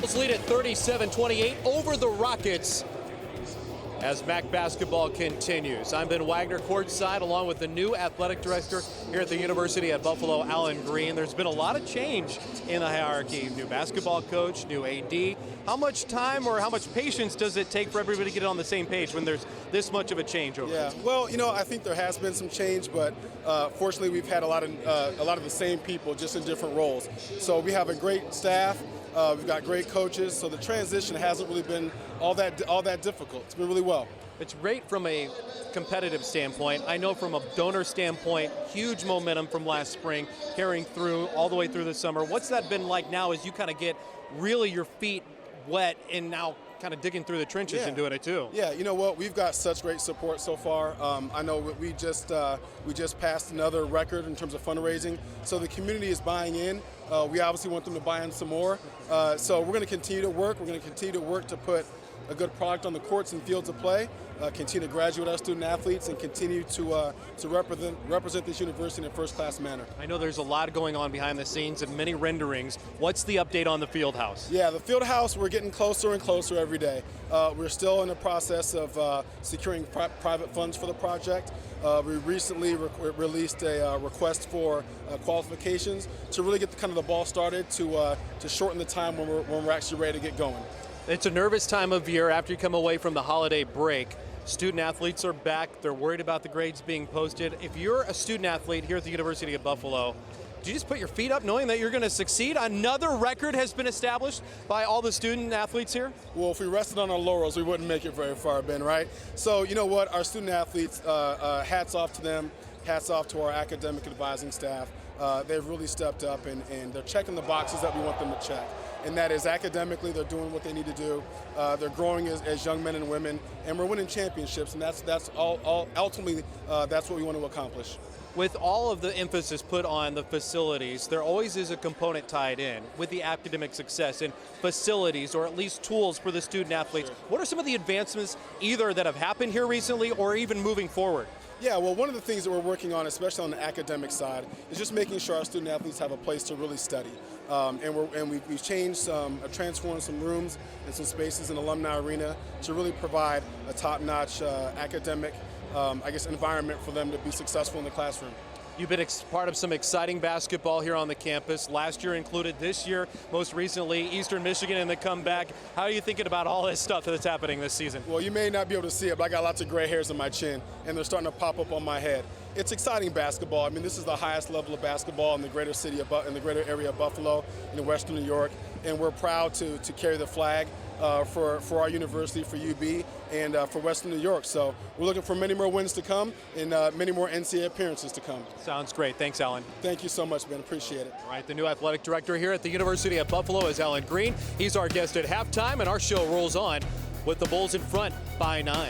Bulls lead at 37-28 over the Rockets as MAC basketball continues. I'm Ben Wagner courtside along with the new athletic director here at the University at Buffalo-Allen, Greene. There's been a lot of change in the hierarchy. New basketball coach, new AD. How much time or how much patience does it take for everybody to get on the same page when there's this much of a changeover? Yeah, well, I think there has been some change, but fortunately we've had a lot of the same people, just in different roles. So we have a great staff. We've got great coaches, so the transition hasn't really been all that difficult. It's been really well. It's great from a competitive standpoint. I know from a donor standpoint, huge momentum from last spring, carrying through all the way through the summer. What's that been like now as you kind of get really your feet wet and now kind of digging through the trenches and doing it too? Yeah, you know what? We've got such great support so far. I know we just passed another record in terms of fundraising, so the community is buying in. We obviously want them to buy in some more. So we're going to continue to work. We're going to continue to work to put a good product on the courts and fields of play, continue to graduate our student athletes, and continue to represent this university in a first-class manner. I know there's a lot going on behind the scenes and many renderings. What's the update on the field house? Yeah, the field house, we're getting closer and closer every day. We're still in the process of securing private funds for the project. We recently released a request for qualifications to really get the ball started to shorten the time when we're actually ready to get going. It's a nervous time of year after you come away from the holiday break. Student athletes are back. They're worried about the grades being posted. If you're a student athlete here at the University of Buffalo, do you just put your feet up knowing that you're going to succeed? Another record has been established by all the student athletes here? Well, if we rested on our laurels, we wouldn't make it very far, Ben, right? So, you know what? Our student athletes, hats off to them. Hats off to our academic advising staff. They've really stepped up and they're checking the boxes that we want them to check. And that is academically, they're doing what they need to do. They're growing as young men and women, and we're winning championships, and that's ultimately that's what we want to accomplish. With all of the emphasis put on the facilities, there always is a component tied in with the academic success in facilities, or at least tools for the student athletes. What are some of the advancements either that have happened here recently or even moving forward? Yeah, well, one of the things that we're working on, especially on the academic side, is just making sure our student athletes have a place to really study. We've changed transformed some rooms and some spaces in Alumni Arena to really provide a top-notch academic, environment for them to be successful in the classroom. You've been part of some exciting basketball here on the campus. Last year included, this year, most recently, Eastern Michigan and the comeback. How are you thinking about all this stuff that's happening this season? Well, you may not be able to see it, but I got lots of gray hairs on my chin, and they're starting to pop up on my head. It's exciting basketball. I mean, this is the highest level of basketball in the greater greater area of Buffalo, in Western New York, and we're proud to carry the flag for our university, for UB, and for Western New York. So we're looking for many more wins to come and many more NCAA appearances to come. Sounds great. Thanks, Alan. Thank you so much, Ben. Appreciate it. All right, the new athletic director here at the University of Buffalo is Alan Greene. He's our guest at halftime, and our show rolls on with the Bulls in front by 9.